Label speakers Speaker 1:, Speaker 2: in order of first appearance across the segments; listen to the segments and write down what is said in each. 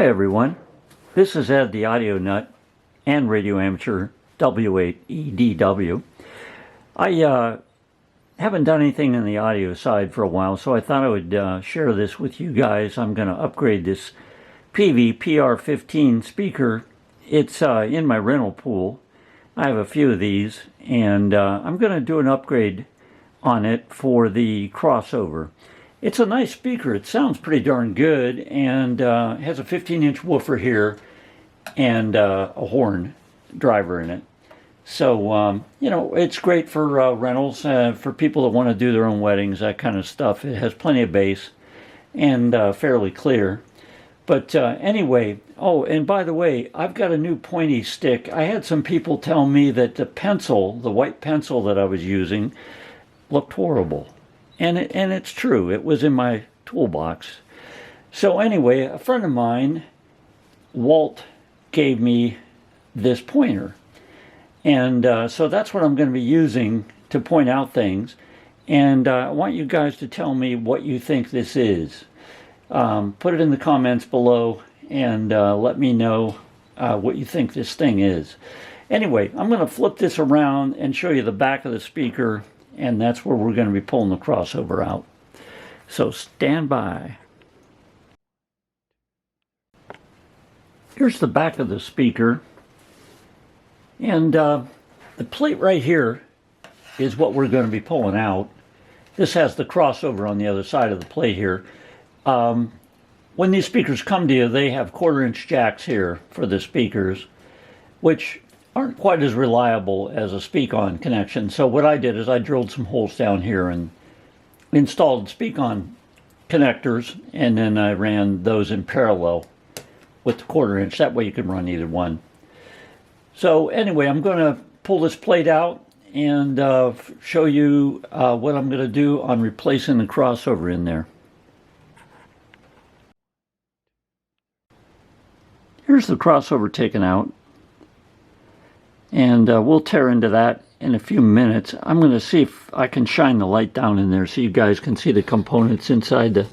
Speaker 1: Hi everyone, this is Ed the Audio Nut and Radio Amateur W8EDW. I haven't done anything on the audio side for a while, so I thought I would share this with you guys. I'm going to upgrade this Peavey PR15 speaker. It's in my rental pool. I have a few of these, and I'm going to do an upgrade on it for the crossover. It's a nice speaker. It sounds pretty darn good, and has a 15-inch woofer here and a horn driver in it. So, you know, it's great for rentals, for people that want to do their own weddings, that kind of stuff. It has plenty of bass and fairly clear. But anyway, oh, and by the way, I've got a new pointy stick. I had some people tell me that the pencil, the white pencil that I was using, looked horrible. And it's true. It was in my toolbox. So anyway, a friend of mine, Walt, gave me this pointer. And so that's what I'm going to be using to point out things. And I want you guys to tell me what you think this is. Put it in the comments below and let me know what you think this thing is. Anyway, I'm going to flip this around and show you the back of the speaker, and that's where we're going to be pulling the crossover out. So stand by. Here's the back of the speaker. And the plate right here is what we're going to be pulling out. This has the crossover on the other side of the plate here. When these speakers come to you, they have 1/4-inch jacks here for the speakers, which aren't quite as reliable as a speak-on connection. So what I did is I drilled some holes down here and installed speak-on connectors, and then I ran those in parallel with the 1/4-inch. That way you can run either one. So anyway, I'm going to pull this plate out and show you what I'm going to do on replacing the crossover in there. Here's the crossover taken out, and we'll tear into that in a few minutes. I'm going to see if I can shine the light down in there so you guys can see the components inside the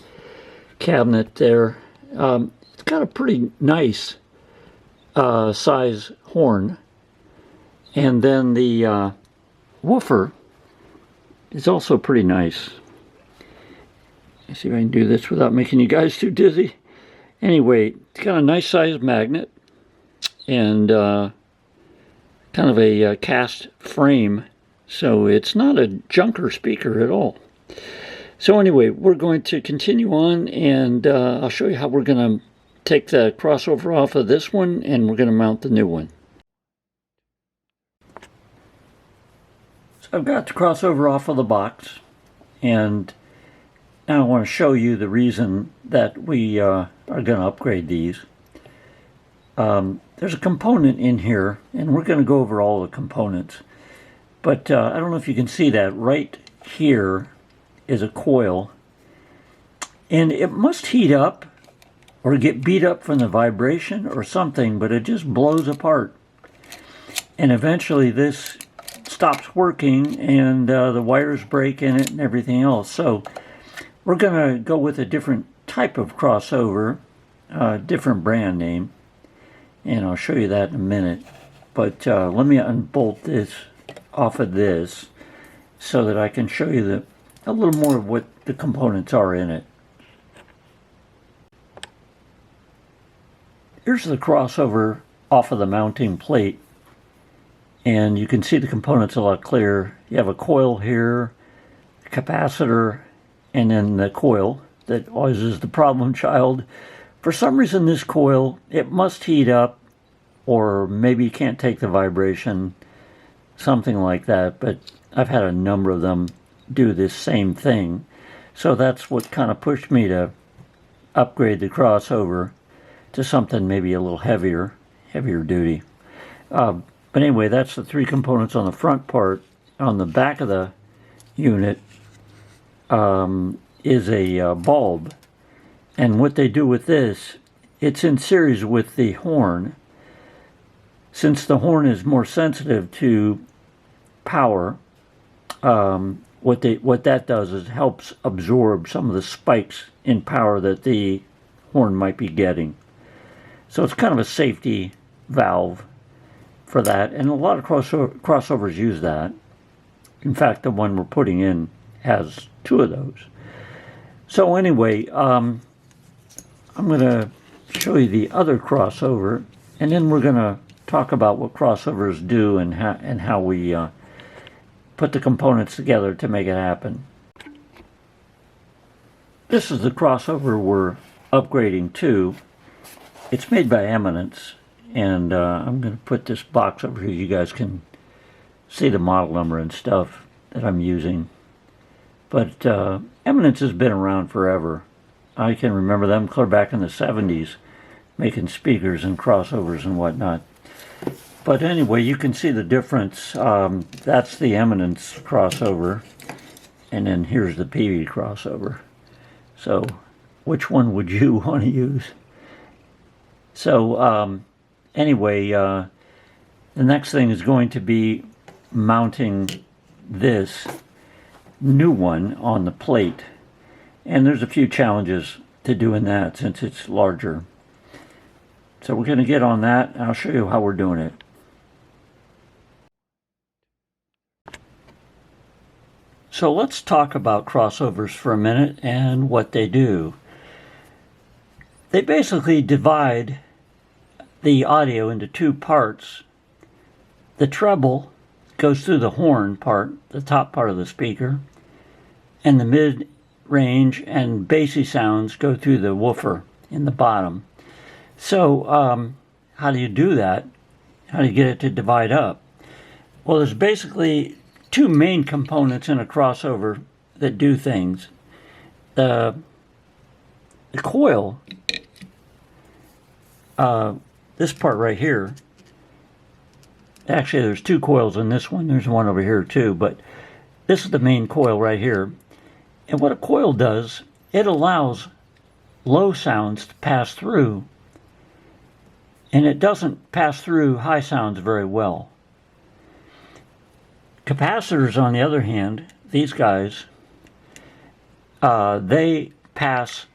Speaker 1: cabinet there. It's got a pretty nice size horn, and then the woofer is also pretty nice. Let's see if I can do this without making you guys too dizzy. Anyway, it's got a nice size magnet and kind of a cast frame, so it's not a junker speaker at all. So anyway, we're going to continue on, and I'll show you how we're going to take the crossover off of this one, and we're going to mount the new one. So I've got the crossover off of the box, and now I want to show you the reason that we are going to upgrade these. There's a component in here, and we're going to go over all the components. But I don't know if you can see that. Right here is a coil, and it must heat up or get beat up from the vibration or something, but it just blows apart. And eventually this stops working, and the wires break in it and everything else. So we're going to go with a different type of crossover, different brand name, and I'll show you that in a minute. But let me unbolt this off of this so that I can show you a little more of what the components are in it. Here's the crossover off of the mounting plate, and you can see the components a lot clearer. You have a coil here, a capacitor, and then the coil that always is the problem child. For some reason, this coil, it must heat up, or maybe you can't take the vibration, something like that. But I've had a number of them do this same thing. So that's what kind of pushed me to upgrade the crossover to something maybe a little heavier duty. But anyway, that's the three components on the front part. On the back of the unit is a bulb, and what they do with this, it's in series with the horn. Since the horn is more sensitive to power, what that does is helps absorb some of the spikes in power that the horn might be getting. So it's kind of a safety valve for that, and a lot of crossovers use that. In fact, the one we're putting in has 2 of those. So anyway, I'm going to show you the other crossover, and then we're going to talk about what crossovers do and how we put the components together to make it happen. This is the crossover we're upgrading to. It's made by Eminence, and I'm going to put this box over here. You guys can see the model number and stuff that I'm using. But Eminence has been around forever. I can remember them clear back in the 70s making speakers and crossovers and whatnot. But anyway, you can see the difference. That's the Eminence crossover, and then here's the Peavey crossover. So which one would you want to use? So anyway, the next thing is going to be mounting this new one on the plate. And there's a few challenges to doing that since it's larger. So we're going to get on that, and I'll show you how we're doing it. So let's talk about crossovers for a minute and what they do. They basically divide the audio into 2 parts. The treble goes through the horn part, the top part of the speaker, and the mid-range and bassy sounds go through the woofer in the bottom. So how do you do that? How do you get it to divide up? Well, there's basically 2 main components in a crossover that do things. The coil, this part right here, actually there's 2 coils in this one. There's one over here too, but this is the main coil right here. And what a coil does, it allows low sounds to pass through, and it doesn't pass through high sounds very well. Capacitors, on the other hand, these guys, they pass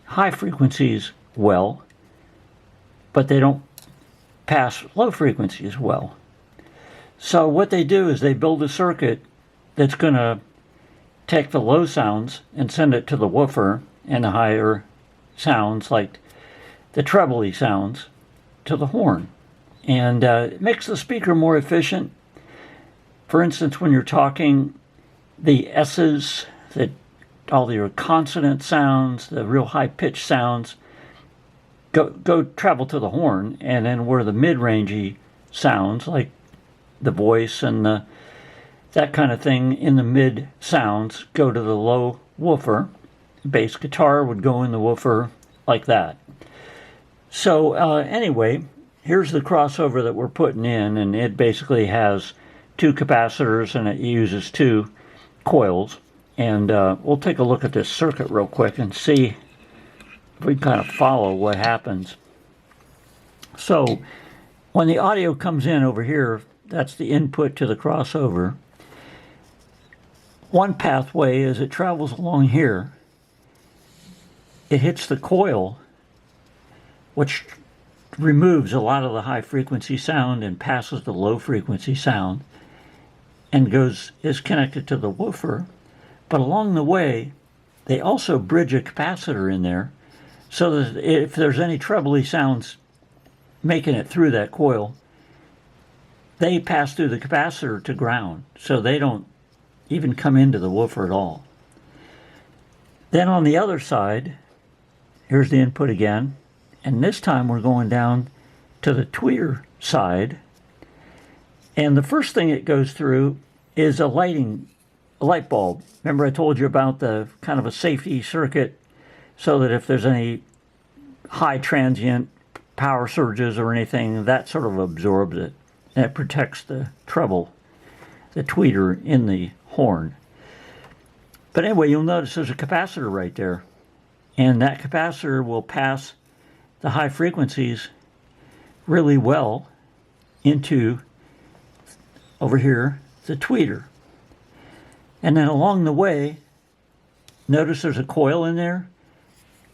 Speaker 1: high frequencies well, but they don't pass low frequencies well. So what they do is they build a circuit that's going to take the low sounds and send it to the woofer, and the higher sounds, like the trebly sounds, to the horn. And it makes the speaker more efficient. For instance, when you're talking, the S's, all your consonant sounds, the real high-pitched sounds, go travel to the horn, and then where the mid-rangey sounds, like the voice and that kind of thing in the mid sounds, go to the low woofer. Bass guitar would go in the woofer like that. So anyway, here's the crossover that we're putting in, and it basically has 2 capacitors, and it uses 2 coils. And we'll take a look at this circuit real quick and see if we kind of follow what happens. So when the audio comes in over here, that's the input to the crossover. One pathway is it travels along here. It hits the coil, which removes a lot of the high frequency sound and passes the low frequency sound, and is connected to the woofer. But along the way, they also bridge a capacitor in there, so that if there's any trebly sounds making it through that coil, they pass through the capacitor to ground, so they don't even come into the woofer at all. Then on the other side, here's the input again, and this time we're going down to the tweeter side, and the first thing it goes through is a light bulb. Remember I told you about the kind of a safety circuit, so that if there's any high transient power surges or anything, that sort of absorbs it, and it protects the treble, the tweeter in the horn. But anyway, you'll notice there's a capacitor right there, and that capacitor will pass the high frequencies really well into, over here, the tweeter. And then along the way, notice there's a coil in there.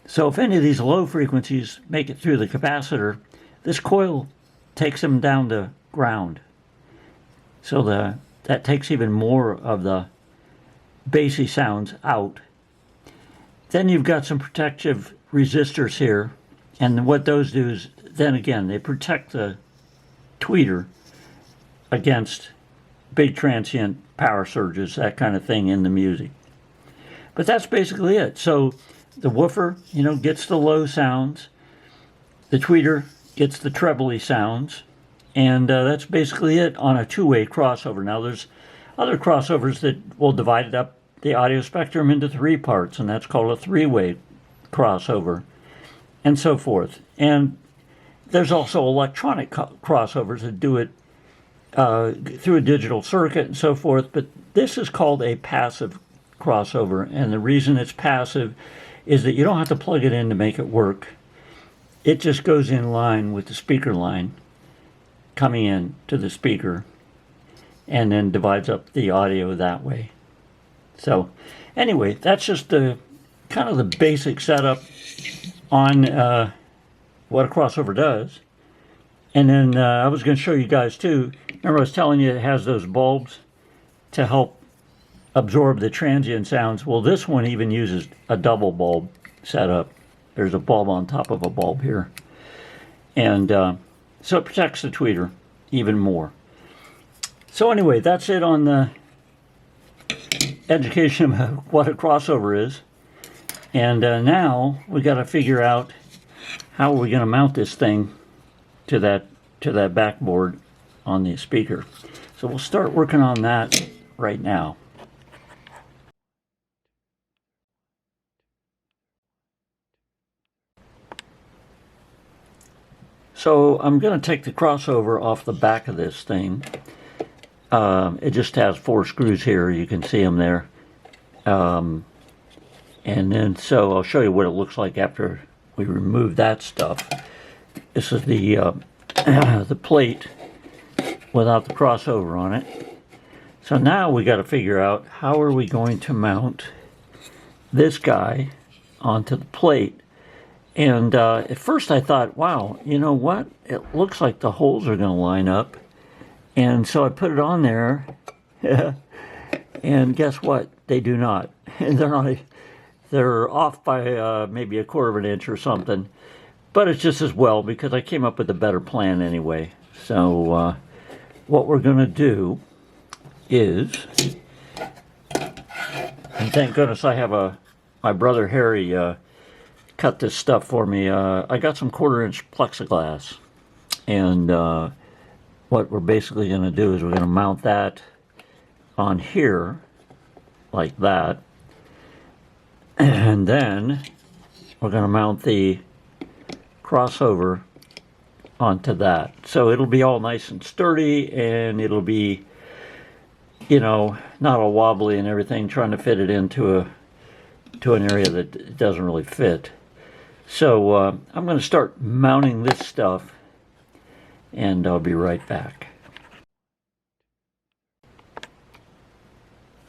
Speaker 1: So if any of these low frequencies make it through the capacitor, this coil takes them down to ground. So that takes even more of the bassy sounds out. Then you've got some protective resistors here, and what those do is, then again, they protect the tweeter against big transient power surges, that kind of thing in the music. But that's basically it. So the woofer, gets the low sounds, the tweeter gets the trebly sounds, and that's basically it on a two-way crossover. Now there's other crossovers that will divide it up, the audio spectrum, into three parts, and that's called a three-way crossover, and so forth. And there's also electronic crossovers that do it through a digital circuit and so forth, but this is called a passive crossover, and the reason it's passive is that you don't have to plug it in to make it work. It just goes in line with the speaker line coming in to the speaker and then divides up the audio that way. So anyway, that's just the kind of the basic setup on what a crossover does. And then I was going to show you guys too. Remember I was telling you it has those bulbs to help absorb the transient sounds. Well, this one even uses a double bulb setup. There's a bulb on top of a bulb here. And so it protects the tweeter even more. So anyway, that's it on the education of what a crossover is. And now we got to figure out how are we going to mount this thing to that backboard on the speaker. So we'll start working on that right now. So I'm going to take the crossover off the back of this thing. It just has 4 screws here. You can see them there. And then so I'll show you what it looks like after we remove that stuff. This is the the plate without the crossover on it. So now we got to figure out how are we going to mount this guy onto the plate. And at first I thought, wow, you know what? It looks like the holes are going to line up. And so I put it on there, and guess what? They do not. They're off by maybe a quarter of an inch or something. But it's just as well because I came up with a better plan anyway. So what we're going to do is, and thank goodness I have my brother Harry cut this stuff for me. I got some 1/4-inch plexiglass, and what we're basically going to do is we're going to mount that on here like that, and then we're going to mount the crossover onto that. So it'll be all nice and sturdy, and it'll be, not all wobbly and everything, trying to fit it into an area that it doesn't really fit. So I'm going to start mounting this stuff, and I'll be right back.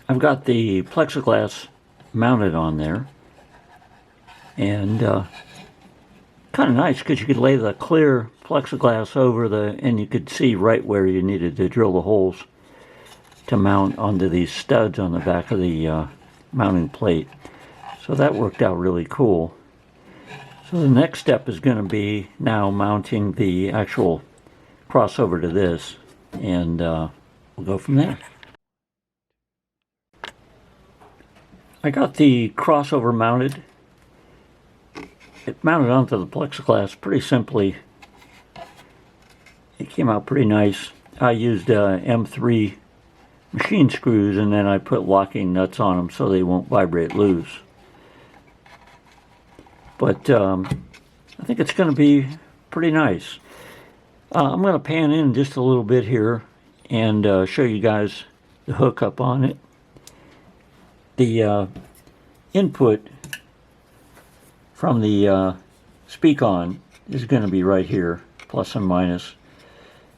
Speaker 1: I've got the plexiglass mounted on there, and kind of nice because you could lay the clear plexiglass over and you could see right where you needed to drill the holes to mount onto these studs on the back of the mounting plate. So that worked out really cool. So the next step is going to be now mounting the actual crossover to this, and we'll go from there. I got the crossover mounted. It mounted onto the plexiglass pretty simply. It came out pretty nice. I used M3 machine screws, and then I put locking nuts on them so they won't vibrate loose. But I think it's going to be pretty nice. I'm going to pan in just a little bit here and show you guys the hookup on it. The input from the speak-on is going to be right here, plus and minus.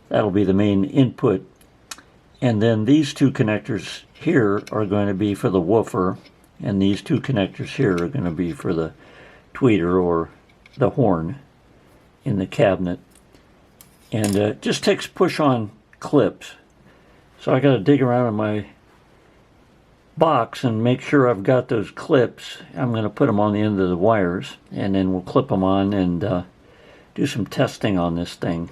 Speaker 1: That'll be the main input. And then these 2 connectors here are going to be for the woofer, and these 2 connectors here are going to be for the tweeter or the horn in the cabinet. And it just takes push-on clips. So I got to dig around in my box and make sure I've got those clips. I'm going to put them on the end of the wires, and then we'll clip them on and do some testing on this thing.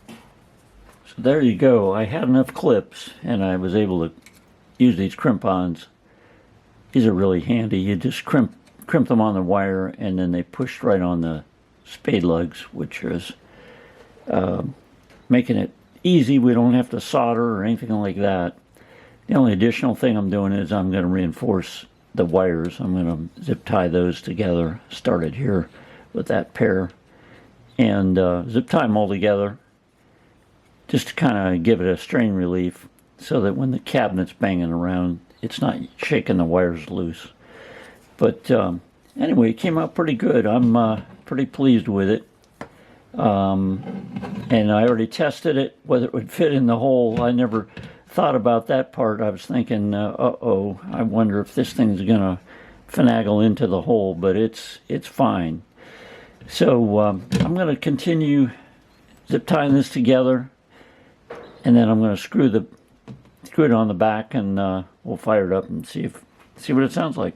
Speaker 1: So there you go. I had enough clips, and I was able to use these crimp-ons. These are really handy. You just crimp them on the wire, and then they push right on the spade lugs, which is making it easy. We don't have to solder or anything like that. The only additional thing I'm doing is I'm going to reinforce the wires. I'm going to zip tie those together. Started here with that pair, and zip tie them all together just to kind of give it a strain relief so that when the cabinet's banging around, it's not shaking the wires loose. But anyway, it came out pretty good. I'm pretty pleased with it. And I already tested it, whether it would fit in the hole. I never thought about that part. I was thinking, uh-oh, I wonder if this thing's going to finagle into the hole, but it's fine. So I'm going to continue zip tying this together, and then I'm going to screw it on the back, and we'll fire it up and see what it sounds like.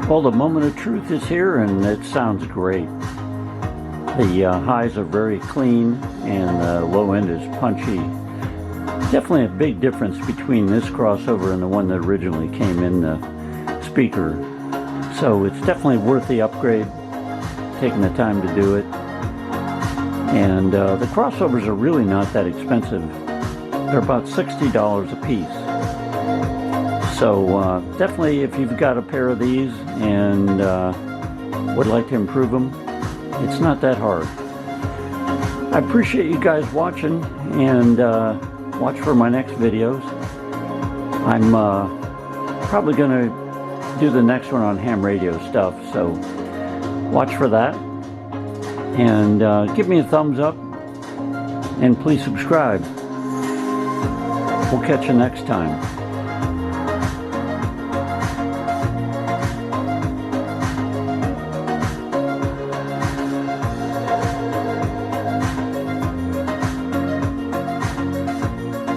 Speaker 1: Well, the moment of truth is here, and it sounds great. The highs are very clean, and the low end is punchy. Definitely a big difference between this crossover and the one that originally came in the speaker. So it's definitely worth the upgrade, taking the time to do it. And the crossovers are really not that expensive. They're about $60 a piece. So definitely, if you've got a pair of these and would like to improve them, it's not that hard. I appreciate you guys watching, and watch for my next videos. I'm probably going to do the next one on ham radio stuff, so watch for that. And give me a thumbs up, and please subscribe. We'll catch you next time.